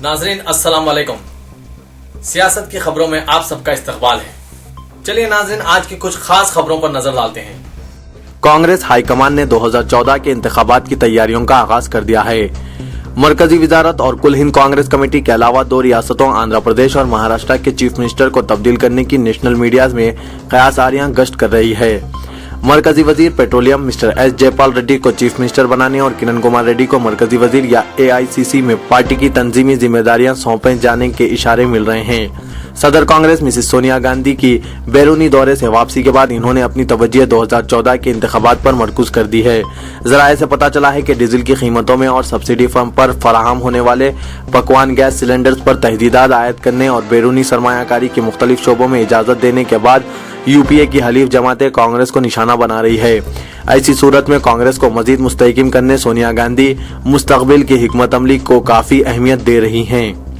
नाजरीन अस्सलाम वालेकुम। सियासत की खबरों में आप सबका इस्तकबाल है। चलिए नाजरीन, आज की कुछ खास खबरों पर नजर डालते हैं। कांग्रेस हाईकमान ने 2014 के इंतखाबात की तैयारियों का आगाज कर दिया है। मरकजी वजारत और कुल हिंद कांग्रेस कमेटी के अलावा 2 रियासतों आंध्र प्रदेश और महाराष्ट्र के चीफ मिनिस्टर को तब्दील करने की नेशनल मीडिया में कयासारियां गश्त कर रही है। मरकजी वजीर petroleum mister S Jaipal Reddy को चीफ मिनिस्टर बनाने और किरण कुमार रेड्डी को मरकजी वजीर या AICC में पार्टी की तंजीमी जिम्मेदारियां सौंपे जाने के इशारे मिल रहे हैं। सदर कांग्रेस मिसेस सोनिया गांधी की बैरूनी दौरे से वापसी के बाद इन्होंने अपनी तवज्जो 2014 के इंतखाबात पर मरकूज कर दी है। जराये से पता चला है कि डीजल की कीमतों में और सब्सिडी फर्म पर फराहम होने वाले पकवान गैस सिलेंडर्स पर तहदीदात आयद करने और बैरूनी सरमायाकारी के मुख्तलिफ शोबों में इजाजत देने के बाद UPA की हलीफ जमातें कांग्रेस को निशाना बना रही है। ऐसी सूरत में कांग्रेस को मजीद मुस्तहकम करने सोनिया गांधी मुस्तकबिल की हिकमत अमली को काफी अहमियत दे रही हैं।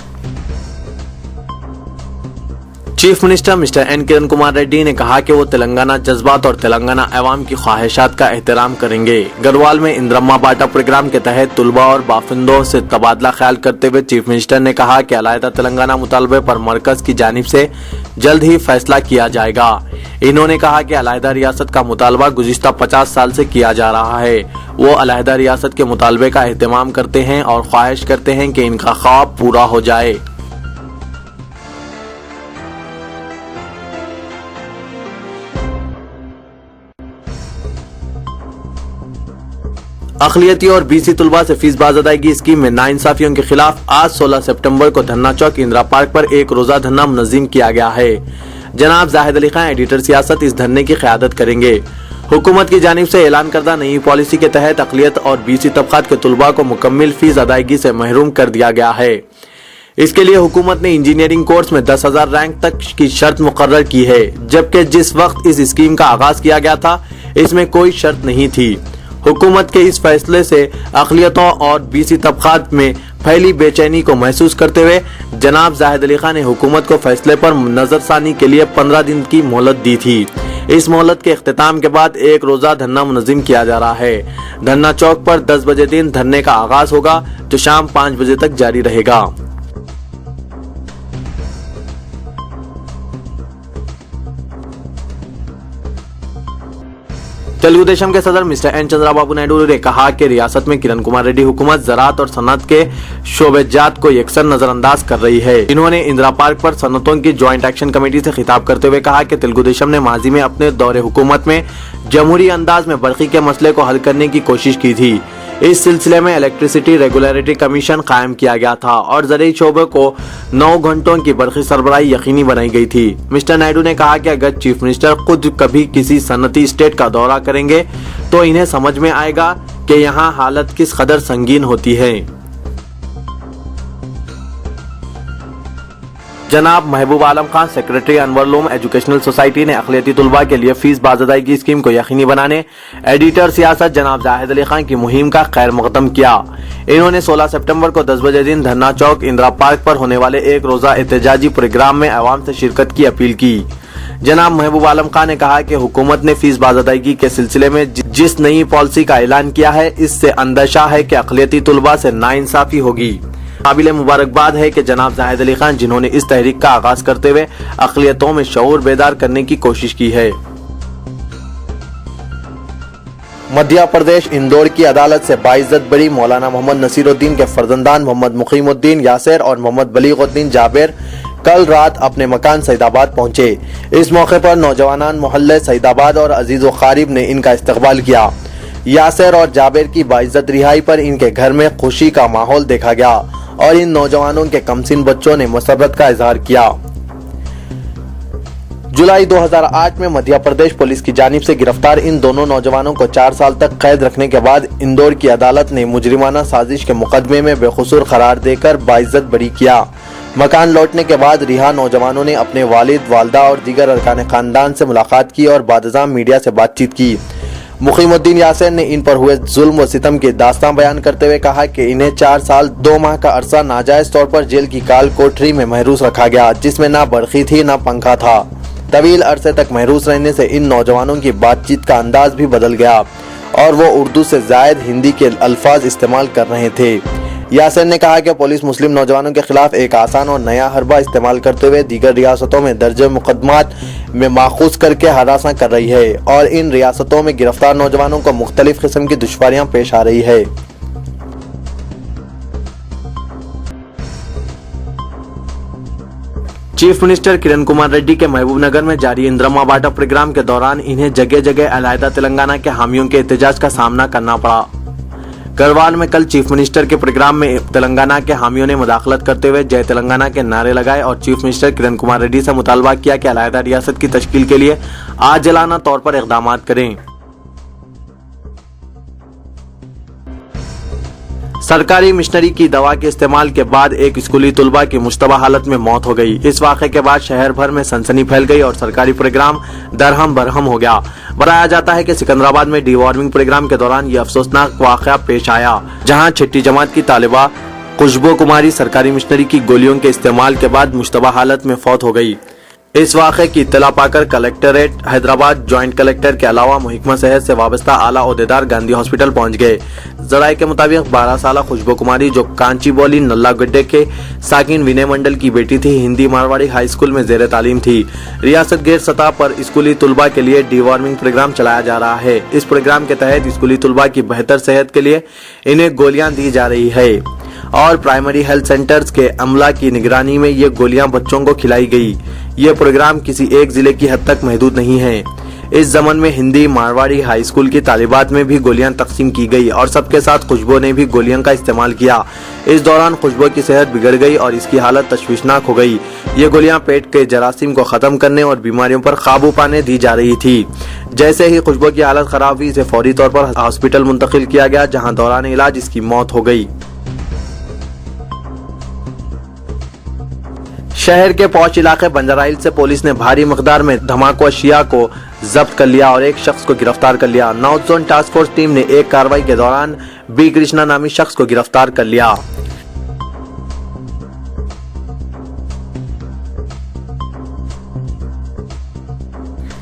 Chief minister mister N Kiran Kumar Reddy ने कहा कि वो तेलंगाना जज्बात और तेलंगाना अवाम की ख्वाहिशात का एहतराम करेंगे। गढ़वाल में इंद्रम्मा बाटा प्रोग्राम के तहत तुलबा और बाफिंदों से तबादला ख्याल करते हुए चीफ मिनिस्टर ने कहा कि अलहदा तेलंगाना मुतालबे पर मरकज की जानिब से जल्द ही फैसला किया जाएगा। इन्होंने कहा कि अलहदा रियासत का मुतालबा गुज़िश्ता 50 साल से किया जा रहा है। वो अलहदा रियासत के मुतालबे का एहतमाम करते हैं और ख्वाहिश करते हैं कि इनका ख्वाब पूरा हो जाए। अक़लियती और BC तुलबा से फीस बाज़ अदायगी स्कीम में नाइंसाफियों के खिलाफ आज 16 सितंबर को धरना चौक इंदिरा पार्क पर एक रोजा धरना मुनज़्ज़म किया गया है। जनाब जाहिद अली खान एडिटर सियासत इस धरने की क़यादत करेंगे। हुकूमत की जानिब से ऐलान करदा नई पॉलिसी के तहत अक़लियत और BC तबक़ात के तुलबा को मुकम्मल फीस अदायगी से महरूम कर दिया गया है। इसके लिए हुकूमत ने इंजीनियरिंग कोर्स में 10,000 रैंक तक की शर्त मुकर्रर की है, जबकि जिस वक्त इस स्कीम का आगाज किया गया था इसमें कोई शर्त नहीं थी। हुकूमत के इस फैसले से अक़लियतों और BC तबक़ात में फैली बेचैनी को महसूस करते हुए जनाब जाहिद अली खान ने हुकूमत को फैसले पर नजरसानी के लिए 15 दिन की मोहलत दी थी। इस मोहलत के इख्तिताम के बाद एक रोजा धरना मुनज़्ज़म किया जा रहा है। धरना चौक पर 10 बजे दिन धरने का आगाज होगा जो शाम 5 बजे तक जारी रहेगा। तेलुगु देशम के सदर मिस्टर एन चंद्राबाबू नायडू ने कहा कि रियासत में किरण कुमार रेड्डी हुकूमत ज़राअत और सनत के शोबेजात को यकसर नजरअंदाज कर रही है। इन्होंने इंदिरा पार्क पर सनतों की ज्वाइंट एक्शन कमेटी से खिताब करते हुए कहा कि तेलुगु देशम ने माजी में अपने दौरे हुकूमत में जमहूरी अंदाज में बरक़ी के मसले को हल करने की कोशिश की थी। इस सिलसिले में इलेक्ट्रिसिटी रेगुलेटरी कमीशन कायम किया गया था और ज़रूरी शोबे को 9 घंटों की बरक़ी सरबराही यकीनी बनाई गई थी। मिस्टर नायडू ने कहा कि अगर चीफ मिनिस्टर खुद कभी किसी सनती स्टेट का दौरा करेंगे तो इन्हें समझ में आएगा कि यहाँ हालत किस कदर संगीन होती है। जनाब महबूब आलम खान सेक्रेटरी अनवरलूम एजुकेशनल सोसाइटी ने अक़लियती तुलबा के लिए फीस बाज़ अदायगी स्कीम को यकीनी बनाने एडिटर सियासत जनाब जाहिद अली खान की मुहिम का खैर मक़दम किया। इन्होंने 16 सितंबर को 10 बजे दिन धरना चौक इंदिरा पार्क पर होने वाले एक रोजा एहतजाजी प्रोग्राम में अवाम से शिरकत की अपील की। जनाब महबूब आलम खान ने कहा कि हुकूमत ने फीस बाज़ अदायगी के सिलसिले में जिस नई पॉलिसी का ऐलान किया है इससे अंदेशा है कि अक़लियती तुलबा से नाइंसाफी होगी। काबिल मुबारकबाद है कि जनाब जाहिद अली खान जिन्होंने इस तहरीक का आगाज करते हुए अक़लियतों में शऊर बेदार करने की कोशिश की है। मध्य प्रदेश इंदौर की अदालत से बाइज्जत बरी मौलाना मोहम्मद नसीरुद्दीन के फर्जंदान मोहम्मद मुकीमुद्दीन यासिर और मोहम्मद बलीगुद्दीन जाबिर कल रात अपने मकान सईदाबाद पहुंचे। इस मौके पर नौजवानान मोहल्ले सईदाबाद और अजीज व क़ारिब ने इनका इस्तकबाल किया। यासिर और जाबिर की बाइज्जत रिहाई पर इनके घर में खुशी का माहौल देखा गया और इन नौजवानों के कमसिन बच्चों ने मसरत का इजहार किया। जुलाई 2008 में मध्य प्रदेश पुलिस की जानिब से गिरफ्तार इन दोनों नौजवानों को 4 साल तक कैद रखने के बाद इंदौर की अदालत ने मुजरिमाना साजिश के मुकदमे में बेकसूर करार देकर बाइज्जत बरी किया। मकान लौटने के बाद रिहा नौजवानों ने अपने वालिद, वालदा और दीगर अरकान खानदान से मुलाकात की और बादशाह मीडिया से बातचीत की। मुकीमुद्दीन यासिर ने इन पर हुए जुल्म व सितम की दास्तां बयान करते हुए कहा कि इन्हें 4 साल 2 माह का अरसा नाजायज तौर पर जेल की काल कोठरी में महरूस रखा गया, जिसमें ना बरखी थी ना पंखा था। तवील अरसे तक महरूस रहने से इन नौजवानों की बातचीत का अंदाज भी बदल गया और वो उर्दू से जायद हिंदी के अल्फाज इस्तेमाल कर रहे थे। یاسر نے کہا کہ پولیس مسلم نوجوانوں کے خلاف ایک آسان اور نیا حربہ استعمال کرتے ہوئے دیگر ریاستوں میں درج مقدمات میں ماخوذ کر کے ہراساں کر رہی ہے اور ان ریاستوں میں گرفتار نوجوانوں کو مختلف قسم کی دشواریاں پیش آ رہی ہے۔ چیف منسٹر کرن کمار ریڈی کے محبوب نگر میں جاری اندرما باٹا پروگرام کے دوران انہیں جگہ جگہ علیحدہ تلنگانہ کے حامیوں کے احتجاج کا سامنا کرنا پڑا۔ گڑھوال میں کل چیف منسٹر کے پروگرام میں تلنگانہ کے حامیوں نے مداخلت کرتے ہوئے جے تلنگانہ کے نعرے لگائے اور چیف منسٹر کرن کمار ریڈی سے مطالبہ کیا کہ علیحدہ ریاست کی تشکیل کے لیے عاجلانہ طور پر اقدامات کریں۔ سرکاری مشنری کی دوا کے استعمال کے بعد ایک اسکولی طلبہ کی مشتبہ حالت میں موت ہو گئی۔ اس واقعے کے بعد شہر بھر میں سنسنی پھیل گئی اور سرکاری پروگرام درہم برہم ہو گیا۔ بتایا جاتا ہے کہ سکندرآباد میں ڈی وارمنگ پروگرام کے دوران یہ افسوسناک واقعہ پیش آیا، جہاں چھٹی جماعت کی طالبہ خوشبو کماری سرکاری مشنری کی گولیوں کے استعمال کے بعد مشتبہ حالت میں فوت ہو گئی۔ اس واقعے کی اطلاع پا کر کلکٹریٹ حیدرآباد جوائنٹ کلکٹر کے علاوہ محکمہ صحت سے وابستہ اعلیٰ عہدیدار گاندھی ہاسپٹل پہنچ گئے۔ ذرائع کے مطابق 12 سالہ خوشبو کماری جو کانچی بولی نلا گڈے کے ساکن ونے منڈل کی بیٹی تھی، ہندی مارواڑی ہائی اسکول میں زیر تعلیم تھی۔ ریاست گیر سطح پر اسکولی طلبہ کے لیے ڈی وارمنگ پروگرام چلایا جا رہا ہے۔ اس پروگرام کے تحت اسکولی طلبہ کی بہتر صحت کے لیے انہیں گولیاں دی جا رہی ہے اور پرائمری ہیلتھ سینٹرز کے عملہ کی نگرانی میں یہ گولیاں بچوں کو کھلائی گئی۔ یہ پروگرام کسی ایک ضلع کی حد تک محدود نہیں ہے۔ اس ضمن میں ہندی مارواڑی ہائی اسکول کی طالبات میں بھی گولیاں تقسیم کی گئی اور سب کے ساتھ خوشبو نے بھی گولیاں کا استعمال کیا۔ اس دوران خوشبو کی صحت بگڑ گئی اور اس کی حالت تشویشناک ہو گئی۔ یہ گولیاں پیٹ کے جراثیم کو ختم کرنے اور بیماریوں پر قابو پانے دی جا رہی تھی۔ جیسے ہی خوشبو کی حالت خراب ہوئی، اسے فوری طور پر ہاسپٹل منتقل کیا گیا، جہاں دوران علاج اس کی موت ہو گئی۔ شہر کے پوش علاقے بنجارا ہلز سے پولیس نے بھاری مقدار میں دھماکو اشیاء کو ضبط کر لیا اور ایک شخص کو گرفتار کر لیا۔ North zone task force team نے ایک کارروائی کے دوران بی کرشنا نامی شخص کو گرفتار کر لیا۔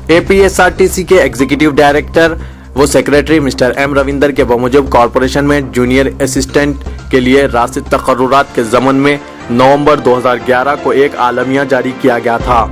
A P S R T C کے ایگزیکٹو ڈائریکٹر و سیکریٹری مسٹر ایم رویندر کے بموجب کارپوریشن میں جونیئر اسسٹنٹ کے لیے راست تقررات کے ضمن میں نومبر 2011 کو ایک اعلامیہ جاری کیا گیا تھا،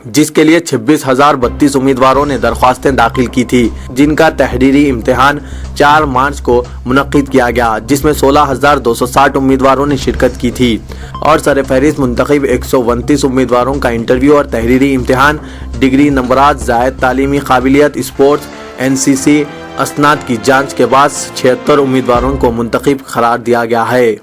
جس کے لیے 26,032 امیدواروں نے درخواستیں داخل کی تھی، جن کا تحریری امتحان 4 مارچ کو منعقد کیا گیا، جس میں 16,260 امیدواروں نے شرکت کی تھی اور سر فہرست منتخب 129 امیدواروں کا انٹرویو اور تحریری امتحان، ڈگری نمبرات، زائد تعلیمی قابلیت، اسپورٹس، NCC اسناد کی جانچ کے بعد 76 امیدواروں کو منتخب قرار دیا گیا ہے۔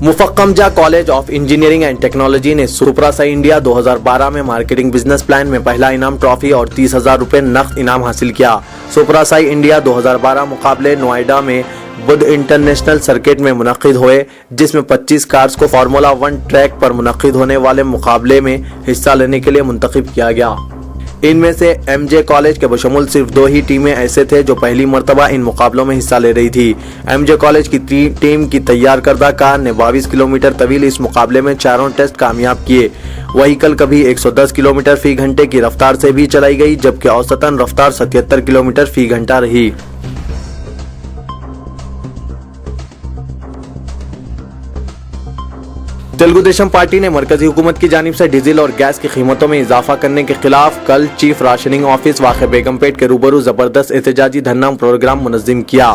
مفقمجہ college of engineering and technology نے سپرا سائی انڈیا 2012 میں مارکیٹنگ بزنس پلان میں پہلا انعام ٹرافی اور 30,000 روپے نقد انعام حاصل کیا۔ سپرا سائی انڈیا 2012 مقابلے نوئیڈا میں بدھ انٹرنیشنل سرکٹ میں منعقد ہوئے، جس میں 25 کارز کو فارمولا 1 ٹریک پر منعقد ہونے والے مقابلے میں حصہ لینے کے لیے منتخب کیا گیا۔ ان میں سے ایم جے کالج کے بشمول صرف 2 ہی ٹیمیں ایسے تھے جو پہلی مرتبہ ان مقابلوں میں حصہ لے رہی تھی۔ ایم جے کالج کی ٹیم کی تیار کردہ کار نے 22 کلومیٹر طویل اس مقابلے میں 4 ٹیسٹ کامیاب کیے۔ وہیکل کبھی 110 کلومیٹر فی گھنٹے کی رفتار سے بھی چلائی گئی، جبکہ اوسطاً رفتار 77 کلومیٹر فی گھنٹہ رہی۔ تلگو دیشم پارٹی نے مرکزی حکومت کی جانب سے ڈیزل اور گیس کی قیمتوں میں اضافہ کرنے کے خلاف کل چیف راشننگ آفس واقع بیگم پیٹ کے روبرو زبردست احتجاجی دھرنا پروگرام منظم کیا۔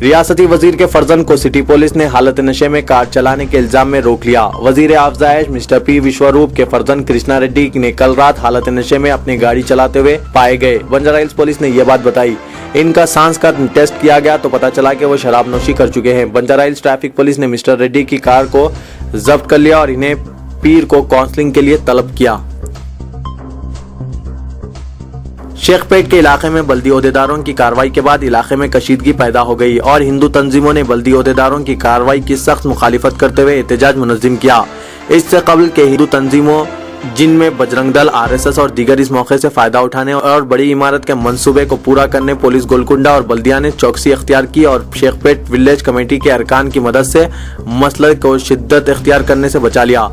ریاستی وزیر کے فرزند کو سٹی پولیس نے حالت نشے میں کار چلانے کے الزام میں روک لیا۔ وزیر افزائش مسٹر پی وشوروپ کے فرزند کرشنا ریڈی نے کل رات حالت نشے میں اپنی گاڑی چلاتے ہوئے پائے گئے۔ بنجارا ہلز پولیس نے یہ بات بتائی۔ ان کا سانس کا ٹیسٹ کیا گیا تو پتہ چلا کہ وہ شراب نوشی کر چکے ہیں۔ بنجارا ہلز ٹریفک پولیس نے مسٹر ریڈی کی کار کو ضبط کر لیا اور انہیں پیر کو کاؤنسلنگ کے لیے طلب کیا۔ شیخ پیٹ کے علاقے میں بلدی عہدیداروں کی کارروائی کے بعد علاقے میں کشیدگی پیدا ہو گئی اور ہندو تنظیموں نے بلدی عہدیداروں کی کارروائی کی سخت مخالفت کرتے ہوئے احتجاج منظم کیا۔ اس سے قبل کہ ہندو تنظیموں जिनमें बजरंग दल, आरएसएस और दीगर इस मौके से फायदा उठाने और बड़ी इमारत के मंसूबे को पूरा करने पुलिस गोलकुंडा और बल्दिया ने चौकसी इख्तियार की और शेखपेट विलेज कमेटी के अरकान की मदद से मसले को शिद्दत इख्तियार करने से बचा लिया।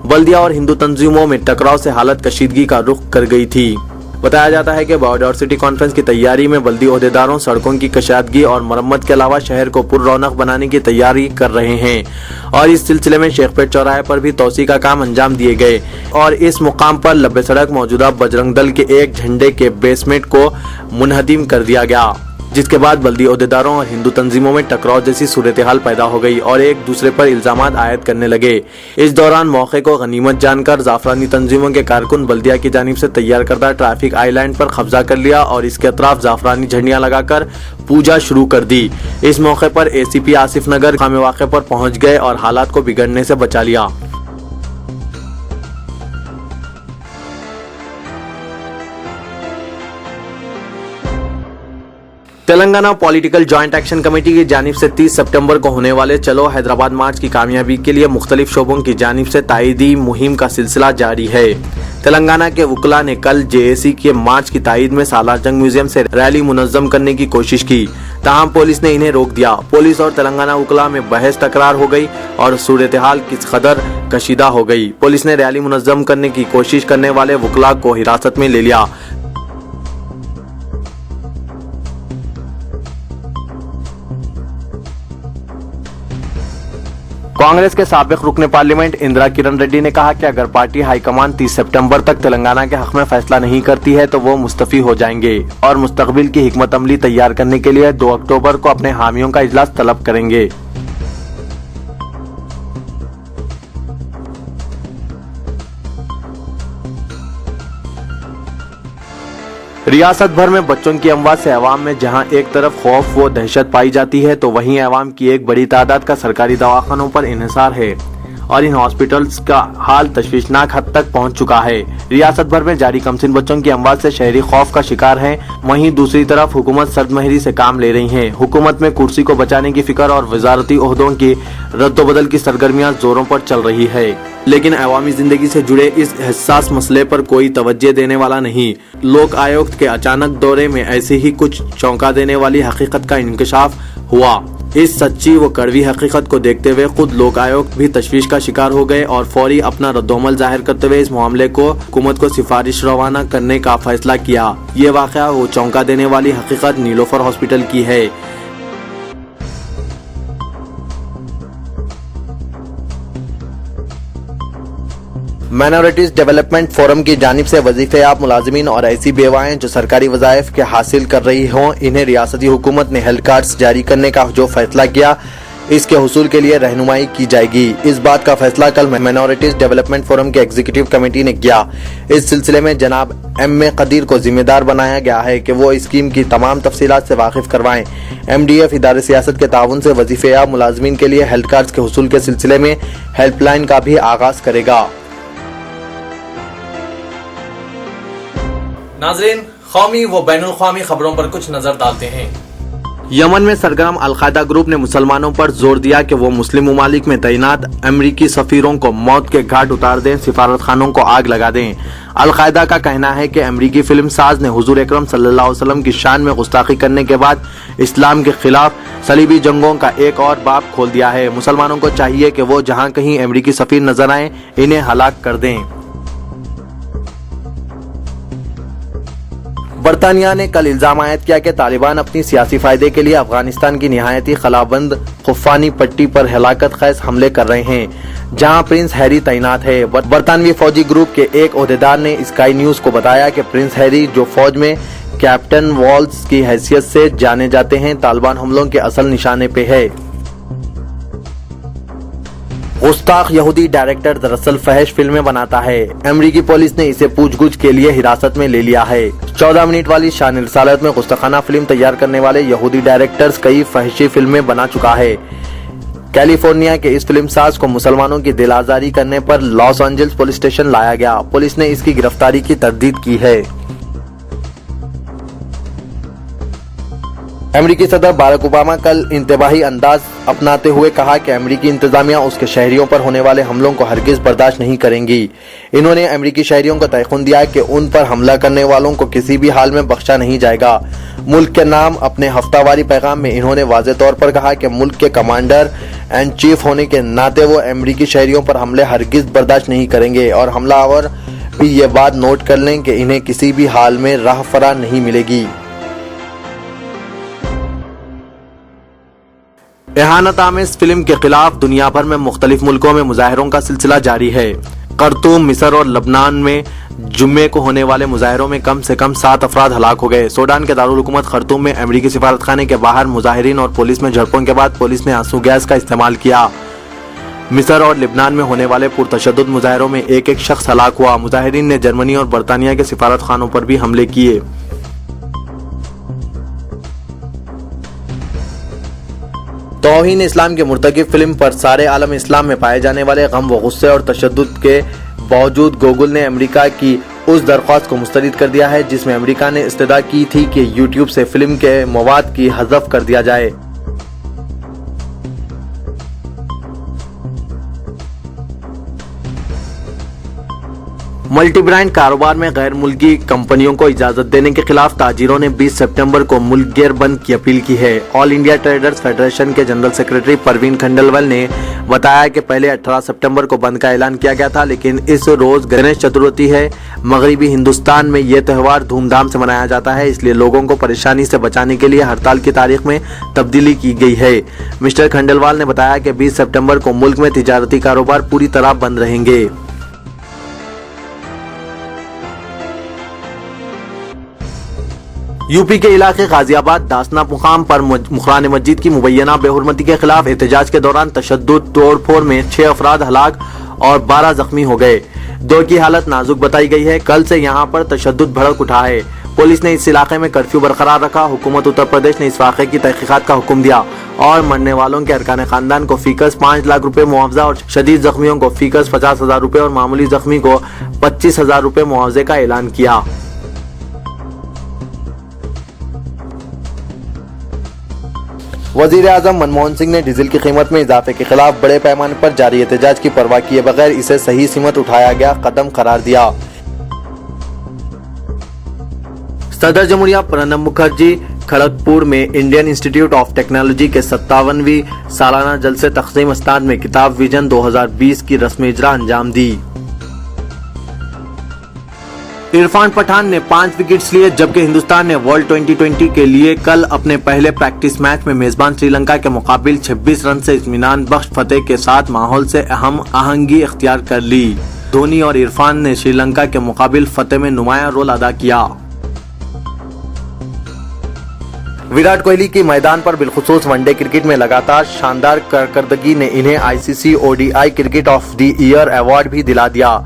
बल्दिया और हिंदू तंजीमों में टकराव से हालत कशीदगी का रुख कर गई थी। बताया जाता है कि बायोडायवर्सिटी कॉन्फ्रेंस की तैयारी में बल्दी ओहदेदारों सड़कों की कशादगी और मरम्मत के अलावा शहर को पुररौनक बनाने की तैयारी कर रहे हैं और इस सिलसिले में शेखपेट चौराहे पर भी तोसी का काम अंजाम दिए गए और इस मुकाम पर लब्बे सड़क मौजूदा बजरंग दल के एक झंडे के बेसमेंट को मुनहदिम कर दिया गया, जिसके बाद बल्दी ओहदेदारों और हिंदू तंजीमों में टकराव जैसी सूरत-ए-हाल पैदा हो गई और एक दूसरे पर इल्जामात आयद करने लगे। इस दौरान मौके को गनीमत जानकर जाफरानी तंजीमों के कारकुन बल्दिया की जानिब से तैयार करदा ट्रैफिक आइलैंड पर कब्जा कर लिया और इसके अतराफ जाफरानी झंडियां लगाकर पूजा शुरू कर दी। इस मौके पर एसीपी आसिफ नगर मकाम वाक़े पर पहुंच गए और हालात को बिगड़ने से बचा लिया। Telangana political joint action committee की जानिब से 30 सितंबर को होने वाले चलो हैदराबाद मार्च की कामयाबी के लिए मुख्तलिफ शोबों की जानिब से ताईदी मुहिम का सिलसिला जारी है। तेलंगाना के वकला ने कल जेएसी के मार्च की ताईद में सालार जंग म्यूजियम से रैली मुनज़्ज़म करने की कोशिश की, ताहम पुलिस ने इन्हें रोक दिया। पुलिस और तेलंगाना वकला में बहस टकरार हो गई और सूरत-ए-हाल किस कदर कशीदा हो गई। पुलिस ने रैली मुनज़्ज़म करने की कोशिश करने वाले वकला को हिरासत में ले लिया। कांग्रेस के साबिक रुकने पार्लियामेंट इंदिरा किरण रेड्डी ने कहा कि अगर पार्टी हाईकमान 30 सितंबर तक तेलंगाना के हक में फैसला नहीं करती है तो वो मुस्तफी हो जाएंगे और मुस्तकबिल की हिकमत अमली तैयार करने के लिए 2 अक्टूबर को अपने हामियों का इजलास तलब करेंगे। रियासत भर में बच्चों की अमवात से अवाम में जहां एक तरफ खौफ व दहशत पाई जाती है तो वहीं अवाम की एक बड़ी तादाद का सरकारी दवाखानों पर इन्हिसार है और इन हॉस्पिटल्स का हाल तशवीशनाक हद तक पहुंच चुका है। रियासत भर में जारी कमसिन बच्चों की अमवात से शहरी खौफ का शिकार हैं। वहीं दूसरी तरफ हुकूमत सर्दमहरी से काम ले रही है। हुकूमत में कुर्सी को बचाने की फिक्र और वजारती ओहदों की रद्दोबदल की सरगर्मियां जोरों पर चल रही है, लेकिन अवामी जिंदगी से जुड़े इस हसास मसले पर कोई तवज्जो देने वाला नहीं। लोक आयुक्त के अचानक दौरे में ऐसे ही कुछ चौंका देने वाली हकीकत का इंकशाफ हुआ। इस सच्ची व कड़वी हकीकत को देखते हुए खुद लोक आयुक्त भी तशवीश का शिकार हो गए और फौरी अपना रद्दोमल जाहिर करते हुए इस मामले को हुकूमत को सिफारिश रवाना करने का फैसला किया। ये वाक़या वो चौंका देने वाली हकीकत नीलोफर हॉस्पिटल की है। माइनॉरिटीज डेवलपमेंट फोरम की जानिब से वजीफेयाब मुलाजिमीन और ऐसी बेवाएं जो सरकारी वज़ाइफ के हासिल कर रही हों, इन्हें रियासती हुकूमत ने हेल्थ कार्ड्स जारी करने का जो फैसला किया, इसके हुसूल के लिए रहनुमाई की जाएगी। इस बात का फैसला कल माइनॉरिटीज डेवलपमेंट फोरम की एग्जीक्यूटिव कमेटी ने किया। इस सिलसिले में जनाब एम ए कदीर को जिम्मेदार बनाया गया है कि वो इस स्कीम की तमाम तफसीलात से वाकिफ करवाएं। MDF इदारे सियासत के ताउन से वजीफेयाब मुलाजिमीन के लिए हेल्थ कार्ड्स के हुसूल के सिलसिले में हेल्पलाइन का भी आगाज करेगा। नाजरीन, कौमी व बैनुल-अक़वामी खबरों पर कुछ नजर डालते हैं। यमन में सरगर्म अल-कायदा ग्रुप ने मुसलमानों पर जोर दिया कि वो मुस्लिम ममालिक में तैनात अमरीकी सफीरों को मौत के घाट उतार दें, सिफारत खानों को आग लगा दें। अल-कायदा का कहना है कि अमरीकी फिल्म साज ने हुजूर अकरम सल्लल्लाहु अलैहि वसल्लम की शान में गुस्ताखी करने के बाद इस्लाम के खिलाफ सलीबी जंगों का एक और बाब खोल दिया है। मुसलमानों को चाहिए कि वो जहाँ कहीं अमरीकी सफीर नजर आए इन्हें हलाक कर दें। बरतानिया ने कल इल्जाम आयद किया कि तालिबान अपनी सियासी फायदे के लिए अफगानिस्तान की निहायती खलाबंद खुफानी पट्टी पर हलाकत खैज हमले कर रहे हैं, जहां प्रिंस हैरी तैनात है। बरतानवी फौजी ग्रुप के एक ओहदेदार ने स्काई न्यूज को बताया कि प्रिंस हैरी, जो फौज में कैप्टन वॉल्स की हैसियत से जाने जाते हैं, तालिबान हमलों के असल निशाने पे है। गुस्ताख यहूदी डायरेक्टर दरअसल फहश फिल्में बनाता है। अमरीकी पुलिस ने इसे पूछगुछ के लिए हिरासत में ले लिया है। 14 मिनट वाली शान रिसालत में गुस्ताखाना फिल्म तैयार करने वाले यहूदी डायरेक्टर्स कई फहशी फिल्में बना चुका है। कैलिफोर्निया के इस फिल्म साज को मुसलमानों की दिल आजारी करने पर लॉस एंजल्स पुलिस स्टेशन लाया गया। पुलिस ने इसकी गिरफ्तारी की तरदीद की है। امریکی صدر باراک اوباما کل انتباہی انداز اپناتے ہوئے کہا کہ امریکی انتظامیہ اس کے شہریوں پر ہونے والے حملوں کو ہرگز برداشت نہیں کریں گی۔ انہوں نے امریکی شہریوں کو تیقن دیا کہ ان پر حملہ کرنے والوں کو کسی بھی حال میں بخشا نہیں جائے گا۔ ملک کے نام اپنے ہفتہ واری پیغام میں انہوں نے واضح طور پر کہا کہ ملک کے کمانڈر ان چیف ہونے کے ناطے وہ امریکی شہریوں پر حملے ہرگز برداشت نہیں کریں گے، اور حملہ آور بھی یہ بات نوٹ کر لیں کہ انہیں کسی بھی حال میں راہ فرا نہیں ملے گی۔ اہانت آمیز فلم کے خلاف دنیا بھر میں مختلف ملکوں میں مظاہروں کا سلسلہ جاری ہے۔ خرطوم، مصر اور لبنان میں جمعے کو ہونے والے مظاہروں میں کم سے کم 7 افراد ہلاک ہو گئے۔ سوڈان کے دارالحکومت خرطوم میں امریکی سفارت خانے کے باہر مظاہرین اور پولیس میں جھڑپوں کے بعد پولیس نے آنسو گیس کا استعمال کیا۔ مصر اور لبنان میں ہونے والے پرتشدد مظاہروں میں ایک شخص ہلاک ہوا۔ مظاہرین نے جرمنی اور برطانیہ کے سفارت خانوں پر بھی حملے کیے۔ توہین اسلام کے مرتکب فلم پر سارے عالم اسلام میں پائے جانے والے غم و غصے اور تشدد کے باوجود گوگل نے امریکہ کی اس درخواست کو مسترد کر دیا ہے جس میں امریکہ نے استدعا کی تھی کہ یوٹیوب سے فلم کے مواد کی حذف کر دیا جائے۔ ملٹی برانڈ کاروبار میں غیر ملکی کمپنیوں کو اجازت دینے کے خلاف تاجروں نے 20 سپٹمبر کو ملک گیر بند کی اپیل کی ہے۔ آل انڈیا ٹریڈرز فیڈریشن کے جنرل سیکرٹری پروین کھنڈیلوال نے بتایا کہ پہلے 18 سپٹمبر کو بند کا اعلان کیا گیا تھا، لیکن اس روز گنیش چترتھی ہے۔ مغربی ہندوستان میں یہ تہوار دھوم دھام سے منایا جاتا ہے، اس لیے لوگوں کو پریشانی سے بچانے کے لیے ہڑتال کی تاریخ میں تبدیلی کی گئی ہے۔ مسٹر کھنڈیلوال نے بتایا کہ 20 سپٹمبر کو ملک میں تجارتی کاروبار پوری طرح بند رہیں گے۔ یوپی کے علاقے غازی آباد داسنا مقام پر قرآن مجید کی مبینہ بے حرمتی کے خلاف احتجاج کے دوران تشدد توڑ پھوڑ میں 6 افراد ہلاک اور 12 زخمی ہو گئے۔ 2 کی حالت نازک بتائی گئی ہے۔ کل سے یہاں پر تشدد بھڑک اٹھا ہے۔ پولیس نے اس علاقے میں کرفیو برقرار رکھا۔ حکومت اتر پردیش نے اس واقعے کی تحقیقات کا حکم دیا اور مرنے والوں کے ارکان خاندان کو فی کس 5 لاکھ روپے معاوضہ اور شدید زخمیوں کو فی کس 50,000 روپے اور معمولی زخمی کو 25,000 روپے معاوضے کا اعلان کیا۔ وزیر اعظم منموہن سنگھ نے ڈیزل کی قیمت میں اضافے کے خلاف بڑے پیمانے پر جاری احتجاج کی پرواہ کیے بغیر اسے صحیح سمت اٹھایا گیا قدم قرار دیا۔ صدر جمہوریہ پرنب مکھرجی کھڑگپور میں انڈین انسٹی ٹیوٹ آف ٹیکنالوجی کے 57ویں سالانہ جلسے تقسیم اسناد میں کتاب ویژن 2020 کی رسم اجرا انجام دی۔ عرفان پٹھان نے 5 وکٹس لیے، جبکہ ہندوستان نے ورلڈ 2020 کے لیے کل اپنے پہلے پریکٹس میچ میں میزبان سری لنکا کے مقابل 26 رن سے اطمینان بخش فتح کے ساتھ ماحول سے اہم آہنگی اختیار کر لی۔ دھونی اور عرفان نے سری لنکا کے مقابل فتح میں نمایاں رول ادا کیا۔ وراٹ کوہلی کی میدان پر بالخصوص ون ڈے کرکٹ میں لگاتار شاندار کارکردگی نے انہیں ICC ODI cricket of the year award بھی دلا دیا۔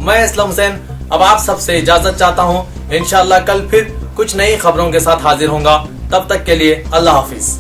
میں اسلم حسین اب آپ سب سے اجازت چاہتا ہوں۔ انشاءاللہ کل پھر کچھ نئی خبروں کے ساتھ حاضر ہوں گا۔ تب تک کے لیے اللہ حافظ۔